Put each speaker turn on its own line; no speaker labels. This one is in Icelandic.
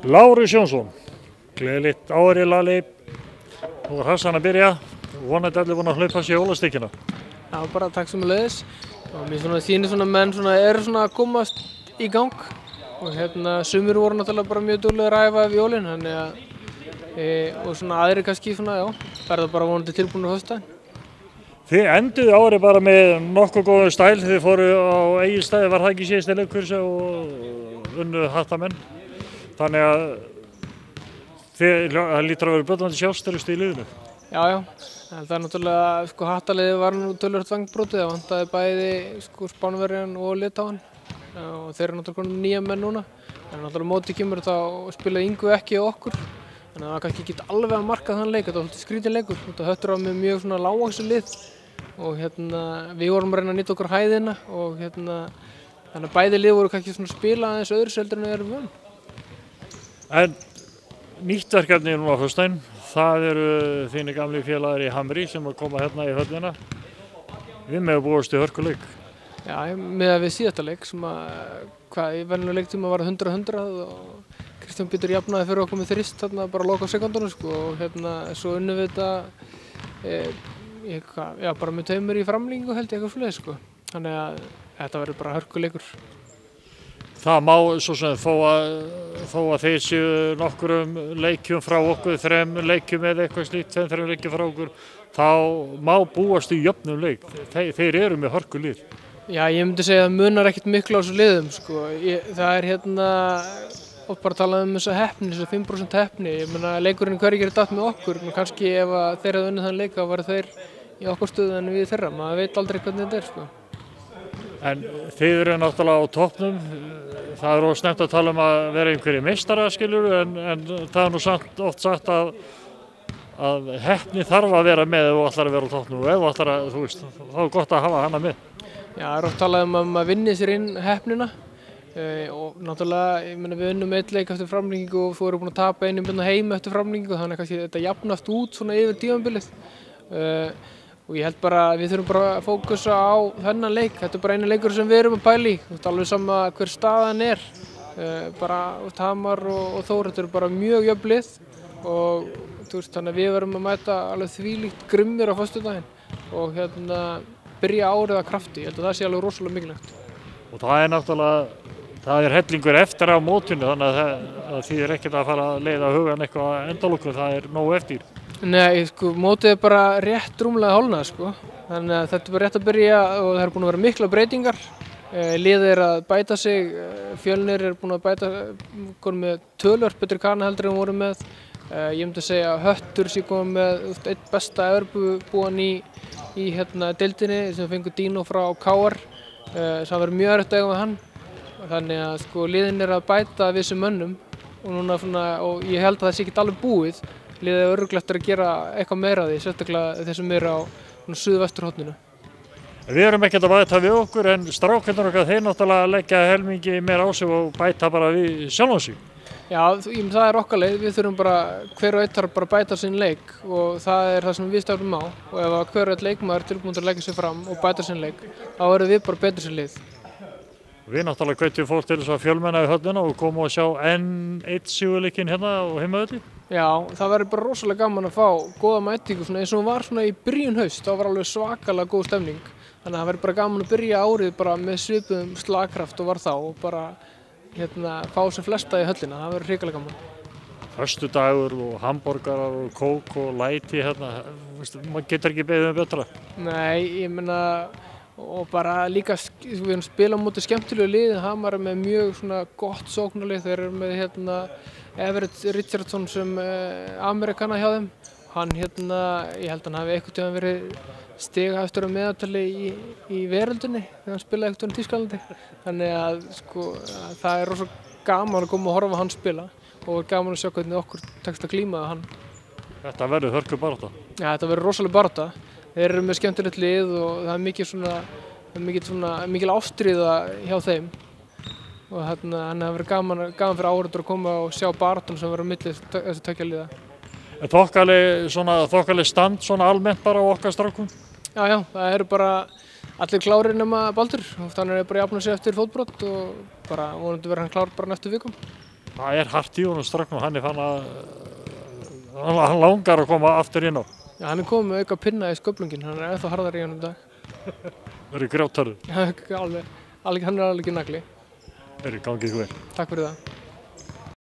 Lárus Jónsson, gleðilegt árið Lali, nú Hassan að byrja, vonandi allir búin að hlaupa sér jólastykkina.
Já, bara takk sömuleiðis og mér sýnir menn eru að komast í gang og sumir voru náttúrulega bara mjög duglegir að æfa jólin, þannig að og aðrir kannski verða bara vonandi tilbúnir á föstudaginn.
Þið enduðu árið bara með nokkuð góðum stæl, þið fóru á Egilsstaði, var það ekki síðasti leikur og unnu Hattamenn, þannig að það lítur að vera böllandi sjálfstæðust í liðinu.
Já, það er náttúrulega, Hattaliðið var nú töluvert vængbrotið, það vantaði bæði Spánverjan og Litáen og þeir eru náttúrulega nýja menn núna, en náttúrulega mótið kemur þá spilaði Yngvi ekki á okkur, þannig að það kannski ekki alveg að marka þann leik, þetta var svolítið skrítinn leikur, þetta Höttur var með mjög lágvaxið lið og við vorum að reyna að nýta okkur hæðina og þannig að bæði lið voru kannski spila aðeins öðru seldur en við erum vön.
En nýtt verkefni núna á föstudaginn, það eru þínir gamli félagar í Hamri sem að koma hérna í höllina. Við megum búast í hörkuleik.
Já, með að við síðasta leik sem í venjulegum leiktíma var 100-100 og Kristján Pétur jafnaði fyrir okkur með þrist þarna bara loka á sekúndunum og svo unnum við þetta bara með tveimur í framlíkingu held ég eitthvað svoleiðis Þannig að þetta verður bara hörkuleikur.
Það má svo sem þó að þeir séu nokkurum leikjum frá okkur, 3 leikjum eða eitthvað slíkt, 2-3 leikjum frá okkur, þá má búast í jöfnum leik. Þeir eru með hörkulið. Já,
ég myndi segja að munar ekkert miklu á þessu liðum Það er oft bara talað um þessa heppni, þessa 5% heppni. Ég meina leikurinn hverjir er datt með okkur, kannski ef þeir hefðu unnið þann leik þá væru þeir í okkar stöðu en við þeirra. Maður veit aldrei hvernig þetta
En þið eru náttúrulega á toppnum, það er snemmt að tala um að vera einhverjir meistarar en það er nú oft sagt að heppni þarf að vera með ef þú ætlar að vera á toppnum og ef þú ætlar að, þá er gott að hafa hana með.
Já, það er oft talað um að maður vinni sér inn heppnina og náttúrulega, við unnum einn leik eftir framlengingu og þú eru búin að tapa einum heim eftir framlengingu, þannig að kannski þetta jafnast út yfir tímabilið. Og ég held bara að við þurfum bara að fókusa á þennan leik. Þetta er bara einu leikur sem við erum að pæla í. Alveg sama hver staðan er. Hamar og Þór, þetta eru bara mjög jöfn lið og þannig að við verðum að mæta alveg þvílíkt grimmir á föstudaginn og byrja árið að krafti. Ég held að það sé alveg rosalega mikilvægt.
Og það er náttúrulega, það er hellingur eftir á mótinu, þannig að því er ekkert að fara að leiða hugan eitthvað endalokum, það er nógu eftir.
Nei, mótið er bara rétt rúmlega hálfnað, Þannig að þetta er bara rétt að byrja og það er búin að vera mikla breytingar. Liðið er að bæta sig, Fjölnir er búin að bæta, komið með töluvert betri kana heldur en voru með. Ég myndi segja að Höttur sé komið með einn besta Evrópubúan í deildinni sem fengur Dino frá KR. Það verður mjög erfitt að eiga með hann. Þannig að liðin er að bæta við þessum mönnum og ég held að það sé ekki alveg búið. Liðið er örugglega að gera eitthvað meira af því, sérstaklega þessum er á suðvesturhorninu.
Við erum ekkert að bæta við okkur en strákarnir okkar þeir náttúrulega leggja helmingi meira á sig og bæta bara við sjálfan sig.
Já, það er okkar leið, við þurfum bara, hver og einn þarf bara að bæta sinn leik og það er það sem við stefnum á og ef hver og einn leikmaður er tilbúinn að leggja sig fram og bæta sinn leik, þá verðum við bara betur sinn lið.
Við náttúrulega hvetjum fólk til þess að fjölmenna í höllina og koma og sjá enn eitt sigurleikinn hérna á heimavelli.
Já, það verður bara rosalega gaman að fá góða mætingu eins og hún var í byrjun haust, þá var alveg svakalega góð stemning. Þannig að það verður bara gaman að byrja árið bara með svipuðum slagkraft og var þá og bara fá sem flesta í höllina, það verður hrikalega gaman.
Föstudagur og hamborgarar og kók og læti maður getur ekki beðið betra.
Nei, ég meina og bara líka við erum spila á móti skemmtilegu lið, Hamar er með mjög gott sóknarlið, þeir eru með Everett Richardson sem Amerikana hjá þeim. Hann ég held að hann hafi einhvern tímann verið stigahæstur á meðaltali í veröldinni þegar hann spilaði einhvern tímann í Þýskalandi. Þannig að það er rosalega gaman að koma og horfa á hann spila og gaman að sjá hvernig okkur tekst að glíma hann.
Þetta verður hörkubarátta.
Já, þetta verður rosalega barátta. Þeir eru með skemmtilegt lið og það er mikil ástríða hjá þeim og þannig að það verður gaman fyrir áhorfendur að koma og sjá baráttan sem verður á milli þessu tveggja liða.
Þokkaleg stand almennt bara á okkar strákum?
Já, það eru bara allir klárir nema Baldur og þannig er bara að jafna sig eftir fótbrot og bara vonandi verður hann klár bara næstu vikum.
Það er hart í honum Stráknum, hann er fann að hann langar að koma aftur inn á.
Já, hann er komið með auka pinna í sköflungin, hann er ennþá harðar í hann í dag.
Það er grjóttarður.
Hann er alveg ekki nagli.
Það er gangið vel.
Takk fyrir það.